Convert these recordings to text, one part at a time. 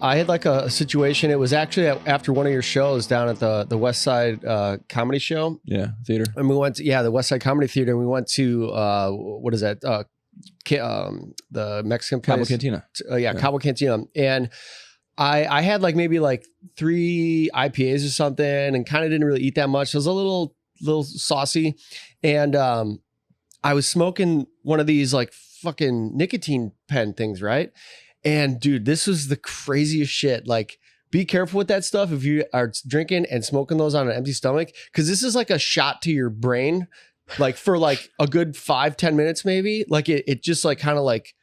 I had like a situation. It was actually after one of your shows down at the West Side Comedy Show. Yeah, theater. And we went to, the West Side Comedy Theater. And we went to, what is that? The Mexican place. Cabo Cantina. Cabo Cantina. And I had like maybe like 3 IPAs or something and kind of didn't really eat that much. I was a little saucy. And I was smoking one of these like fucking nicotine pen things, right? And dude, this was the craziest shit. Like, be careful with that stuff if you are drinking and smoking those on an empty stomach, because this is like a shot to your brain, like for like a good 5-10 minutes maybe. Like it just like kind of like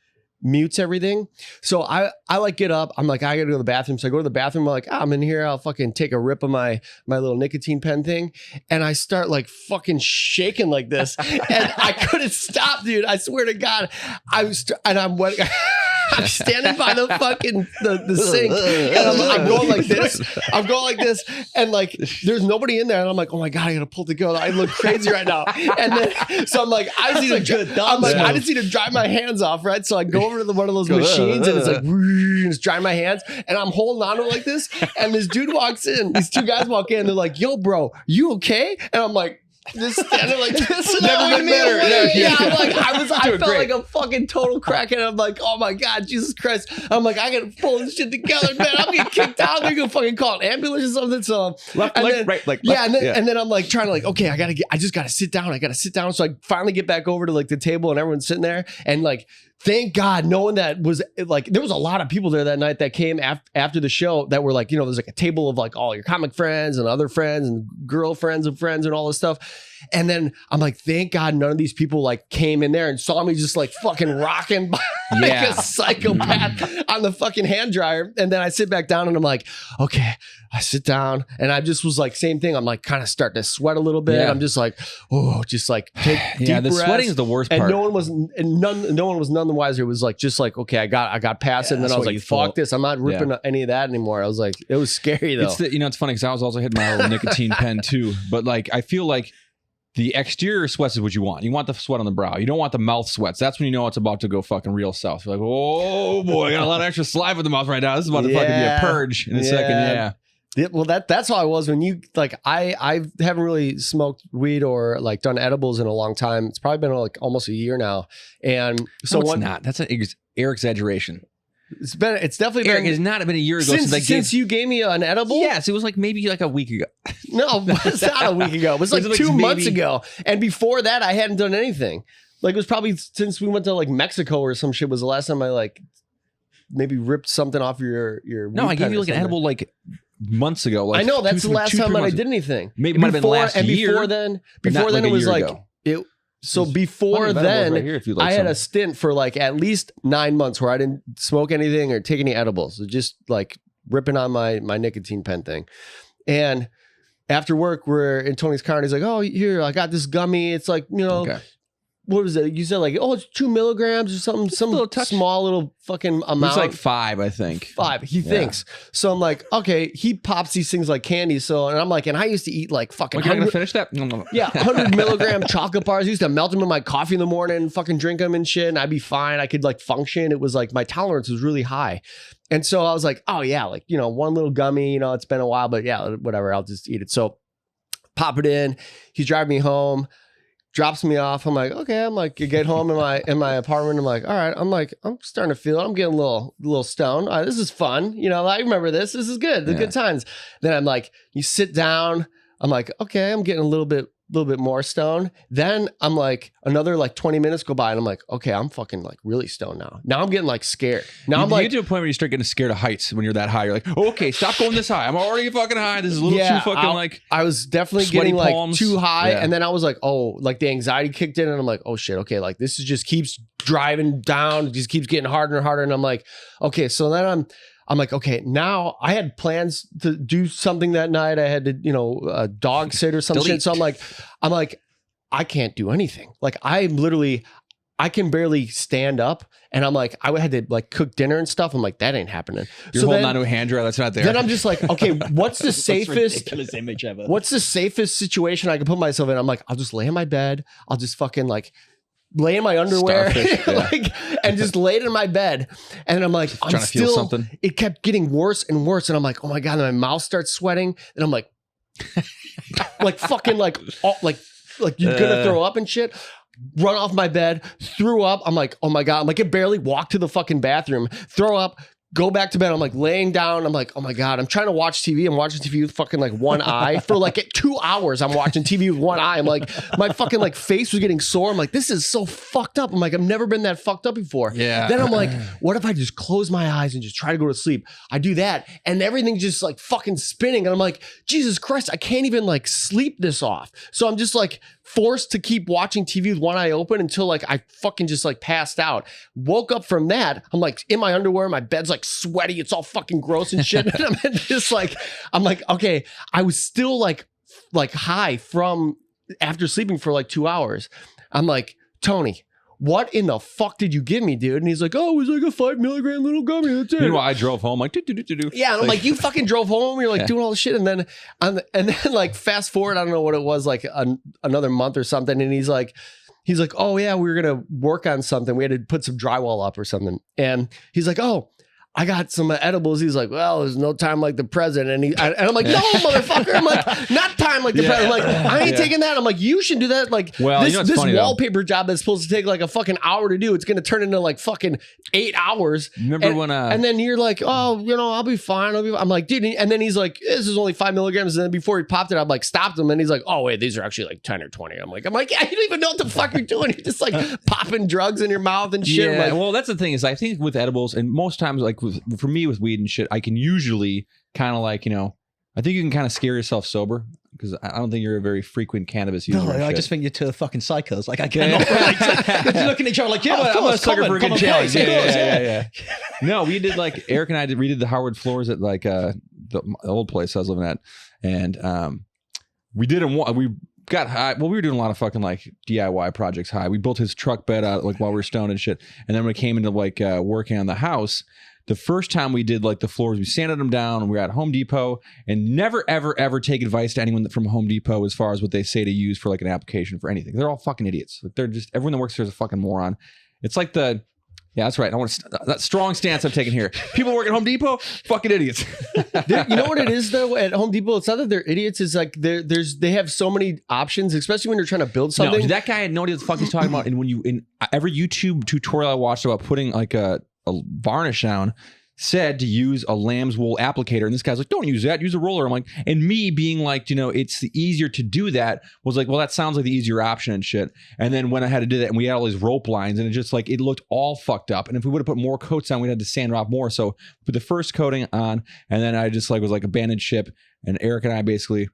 mutes everything. So I like get up. I'm like, I gotta go to the bathroom. So I go to the bathroom. I'm like, I'm in here. I'll fucking take a rip of my little nicotine pen thing. And I start like fucking shaking like this. And I couldn't stop, dude. I swear to God. I'm standing by the fucking the sink, and I'm going like this. I'm going like this, and like there's nobody in there, and I'm like, oh my God, I gotta pull the go. I look crazy right now. And then so I'm like, I just need to dry my hands off, right? So I go over to one of those machines, and it's like it's drying my hands, and I'm holding on to it like this. And this dude walks in. These 2 guys walk in. They're like, yo, bro, you okay? And I'm like, just standing like this. Never been better. I'm like, I felt like a fucking total crackhead. I'm like, oh my God, Jesus Christ. I'm like, I gotta pull this shit together, man. I'm getting kicked out. They're gonna fucking call an ambulance or something. So left leg, right leg. And then I'm like trying to like, okay, I just gotta sit down. I gotta sit down. So I finally get back over to like the table, and everyone's sitting there, and like, thank God, knowing that was like, there was a lot of people there that night that came after the show that were like, you know, there's like a table of like all your comic friends and other friends and girlfriends of friends and all this stuff. And then I'm like, thank God none of these people like came in there and saw me just like fucking rocking like a psychopath on the fucking hand dryer. And then I sit back down and I'm like, okay, I sit down, and I just was like, same thing. I'm like kind of starting to sweat a little bit. Yeah. I'm just like, oh, just like take deep the breaths. sweating is the worst part. And no one was none the wiser. It was like, just like, okay, I got past it. And then I was like, fuck this. I'm not ripping any of that anymore. I was like, it was scary though. It's funny because I was also hitting my little nicotine pen too. But like, I feel like the exterior sweats is what you want. You want the sweat on the brow. You don't want the mouth sweats. That's when you know it's about to go fucking real south. You're like, oh boy, I got a lot of extra saliva in the mouth right now. This is about to fucking be a purge in a second. Yeah. Well, that's how I was when you like I haven't really smoked weed or like done edibles in a long time. It's probably been like almost a year now. And so it's not. That's an air exaggeration. It's definitely Eric, been. it's not been a year ago since you gave me an edible. Yes, it was like maybe like a week ago. No, it's not a week ago. It was like 2 months ago. And before that, I hadn't done anything. Like it was probably since we went to like Mexico or some shit was the last time I like maybe ripped something off your. No, I gave you like an edible like months ago. Like I know that's the last time that I did anything. Maybe it might have been last year. Before then, it was like it. So before then, right I had a stint for like at least 9 months where I didn't smoke anything or take any edibles. So just like ripping on my nicotine pen thing. And after work, we're in Tony's car, and he's like, oh, here, I got this gummy. It's like, you know, what was it? You said like, oh, it's 2 milligrams or something, some little small little fucking amount. It's like 5, I think. 5, he thinks. So I'm like, okay, he pops these things like candy. So, and I'm like, and I used to eat like fucking. You're gonna finish that? Yeah, 100 milligram chocolate bars. I used to melt them in my coffee in the morning, fucking drink them and shit, and I'd be fine. I could like function. It was like my tolerance was really high. And so I was like, oh yeah, like, you know, one little gummy, you know, it's been a while, but yeah, whatever, I'll just eat it. So pop it in. He's driving me home. Drops me off. I'm like, okay. I'm like, you get home in my apartment. I'm like, all right. I'm like, I'm starting to feel it. I'm getting a little stoned. All right, this is fun. You know, I remember this. This is good. The good times. Then I'm like, you sit down. I'm like, okay. I'm getting a little bit more stoned. Then I'm like, another like 20 minutes go by, and I'm like, okay, I'm fucking like really stoned now. Now I'm getting like scared. Now I'm like, you get to a point where you start getting scared of heights when you're that high. You're like, oh, okay, stop going this high. I'm already fucking high. This is a little too fucking like. I was definitely getting like too high, and then I was like, oh, like the anxiety kicked in, and I'm like, oh shit, okay, like this is just keeps driving down, just keeps getting harder and harder, and I'm like, okay, so then I'm like, okay, now I had plans to do something that night. I had to, you know, dog sit or some shit. So I'm like, I can't do anything. Like I can barely stand up. And I'm like, I had to like cook dinner and stuff. I'm like, that ain't happening. You're holding on to a hand dryer that's not there. Then I'm just like, okay, what's the safest? What's the safest situation I can put myself in? I'm like, I'll just lay in my bed. I'll just fucking like lay in my underwear, Starfish, yeah. like, and just laid in my bed. And I'm like, I'm trying to feel still, something. It kept getting worse and worse. And I'm like, oh my God, and my mouth starts sweating. And I'm like, like fucking like you're gonna throw up and shit. Run off my bed, threw up. I'm like, oh my God. I'm like, I barely walked to the fucking bathroom, throw up, go back to bed. I'm like laying down. I'm like, oh my God. I'm trying to watch TV. I'm watching TV with fucking like one eye for like 2 hours. I'm watching TV with one eye. I'm like, my fucking like face was getting sore. I'm like, this is so fucked up. I'm like, I've never been that fucked up before. Yeah. Then I'm like, what if I just close my eyes and just try to go to sleep? I do that and everything's just like fucking spinning. And I'm like, Jesus Christ, I can't even like sleep this off. So I'm just like forced to keep watching TV with one eye open until like I fucking just like passed out. Woke up from that. I'm like in my underwear. My bed's like sweaty. It's all fucking gross and shit. And I'm just like, okay, I was still like high from after sleeping for like 2 hours. I'm like, Tony, what in the fuck did you give me, dude? And he's like, oh, it was like a 5 milligram little gummy. That's it. Meanwhile, I drove home like, do. Yeah, and I'm like, you fucking drove home. You're like doing all this shit, and then like fast forward, I don't know what it was, like another month or something, and he's like, oh yeah, we were gonna work on something. We had to put some drywall up or something, and he's like, oh, I got some edibles. He's like, well, there's no time like the president. And I'm like, no, motherfucker. I'm like, not time like the president. I'm like, I ain't taking that. I'm like, you should do that. Like, well, this funny, wallpaper job that's supposed to take like a fucking hour to do, it's going to turn into like fucking 8 hours. Remember when and then you're like, oh, I'll be fine. I'm like, dude. And then he's like, this is only 5 milligrams. And then before he popped it, I'm like, stopped him. And he's like, oh, wait, these are actually like 10 or 20. I'm like, yeah, you don't even know what the fuck you're doing. You're just like popping drugs in your mouth and shit. Yeah, like, well, that's the thing is I think with edibles and most times like for me with weed and shit, I can usually kind of like, I think you can kind of scare yourself sober because I don't think you're a very frequent cannabis user. No, I just think you're two fucking psychos. Like I cannot relate. You're looking at each other like, yeah, I'm a sucker for a good challenge. Yeah. No, we did like Eric and I redid the hardwood floors at like the old place I was living at, and we did them. We got high. Well, we were doing a lot of fucking like DIY projects high. We built his truck bed out like while we were stoned and shit, and then when we came into like working on the house. The first time we did like the floors, we sanded them down and we were at Home Depot, and never, ever, ever take advice to anyone from Home Depot as far as what they say to use for like an application for anything. They're all fucking idiots. Like they're just, everyone that works there is a fucking moron. It's like yeah, that's right. I want that strong stance I'm taking here. People work at Home Depot, fucking idiots. You know what it is though at Home Depot? It's not that they're idiots. It's like they have so many options, especially when you're trying to build something. No, that guy had no idea what the fuck he's talking about. And when in every YouTube tutorial I watched about putting like a varnish down said to use a lamb's wool applicator, and this guy's like, don't use that, use a roller. I'm like, and me being like, it's easier to do that, was like, well, that sounds like the easier option and shit. And then when I had to do that and we had all these rope lines and it just like, it looked all fucked up, and if we would have put more coats on, we'd have to sand it off more. So put the first coating on, and then I just like was like abandoned ship, and Eric and I basically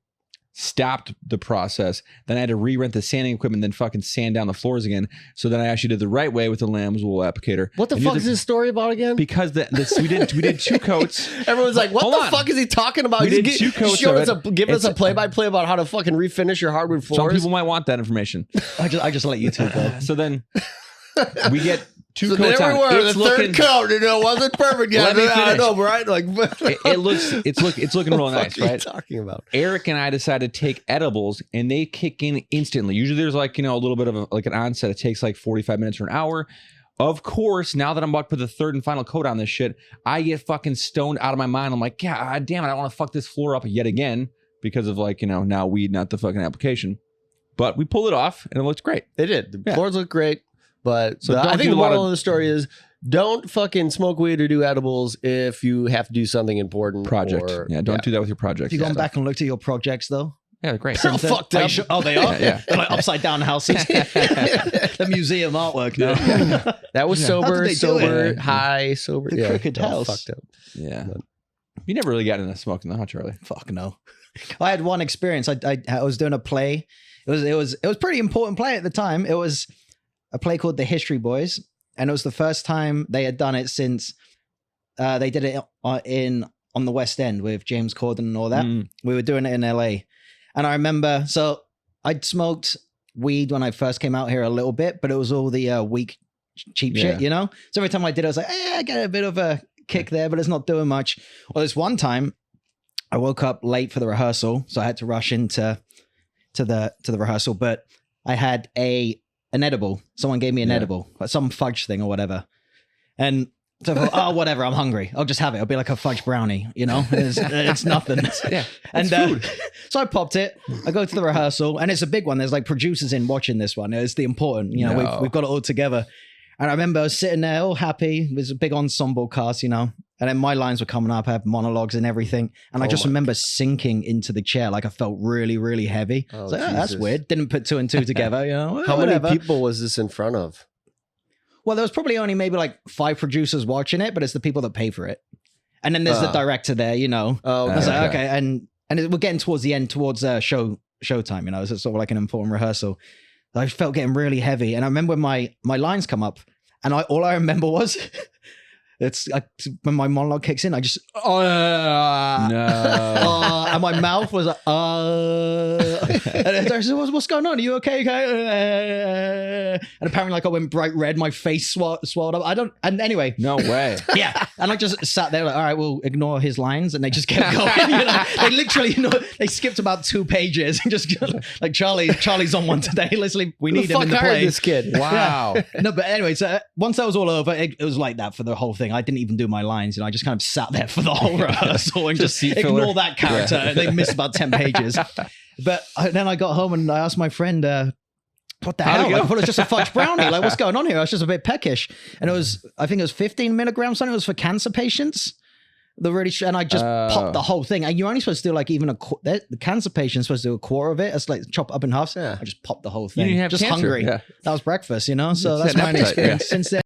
stopped the process. Then I had to re-rent the sanding equipment, then fucking sand down the floors again. So then I actually did the right way with the lamb's wool applicator. What the fuck is this story about again? Because we did 2 coats. Everyone's like, what the fuck is he talking about? We did 2 coats. Give us a play-by-play about how to fucking refinish your hardwood floors. Some people might want that information. I just let you two go. So then we get 2 so coats there we on. were, the third coat, wasn't perfect yet. I know, right? Like, it's looking real nice, right? What are you talking about? Eric and I decided to take edibles, and they kick in instantly. Usually, there's like a little bit of like an onset. It takes like 45 minutes or an hour. Of course, now that I'm about to put the third and final coat on this shit, I get fucking stoned out of my mind. I'm like, God damn it, I don't want to fuck this floor up yet again because of like now weed, not the fucking application. But we pulled it off, and it looked great. It did. The floors look great. But so I think the moral of the story is don't fucking smoke weed or do edibles if you have to do something important. Don't do that with your projects. Have you gone back and looked at your projects though? Yeah, they're great. They're all fucked up. Oh, they are? Yeah. They're like upside down houses. The museum artwork now. That was sober, high, sober. The crooked house. Fucked up. Yeah. You never really got into smoking, huh, Charlie? Fuck no. I had one experience. I was doing a play. It was a pretty important play at the time. It was a play called The History Boys, and it was the first time they had done it since they did it on the West End with James Corden and all that. We were doing it in LA, and I remember, so I'd smoked weed when I first came out here a little bit, but it was all the weak, cheap shit, So every time I did, I was like, I get a bit of a kick there, but it's not doing much. Well, this one time, I woke up late for the rehearsal, so I had to rush into the rehearsal, but I had a an edible. Someone gave me an edible, like some fudge thing or whatever. And so I thought, oh, whatever, I'm hungry. I'll just have it. It'll be like a fudge brownie, you know? It's nothing. Yeah. And so I popped it. I go to the rehearsal, and it's a big one. There's like producers in watching this one. It's the important, you know, we've got it all together. And I remember I was sitting there all happy. It was a big ensemble cast, you know? And then my lines were coming up. I had monologues and everything. And I just remember sinking into the chair like I felt really, really heavy. I was like, oh, that's weird. Didn't put two and two together, you know? How many people was this in front of? Well, there was probably only maybe like 5 producers watching it, but it's the people that pay for it. And then there's the director there, you know. Oh, okay. I was like, okay. And we're getting towards the end, towards showtime, you know. So it's sort of like an important rehearsal. I felt getting really heavy. And I remember when my lines come up, and all I remember was... It's when my monologue kicks in, I just and my mouth was like and I said, what's going on? Are you okay? And apparently, like I went bright red, my face swelled up. And anyway, no way. Yeah, and I just sat there like, all right, we'll ignore his lines, and they just kept going. You know, they literally, you know, they skipped about 2 pages and just like Charlie's on one today. Literally, we need him in the play. This kid. Wow. Yeah. No, but anyway, so once that was all over, it was like that for the whole thing. I didn't even do my lines, you know. I just kind of sat there for the whole rehearsal and just ignore that character. Yeah. They missed about 10 pages. But then I got home and I asked my friend, what the hell? Like, I thought it was just a fudge brownie. Like, what's going on here? I was just a bit peckish. And I think it was 15 milligrams, something. It was for cancer patients. And I just popped the whole thing. And you're only supposed to do like even the cancer patient's supposed to do a quarter of it. It's like chop up in half. Yeah. I just popped the whole thing. You didn't have just cancer. Hungry. Yeah. That was breakfast, you know? So that's my experience since then.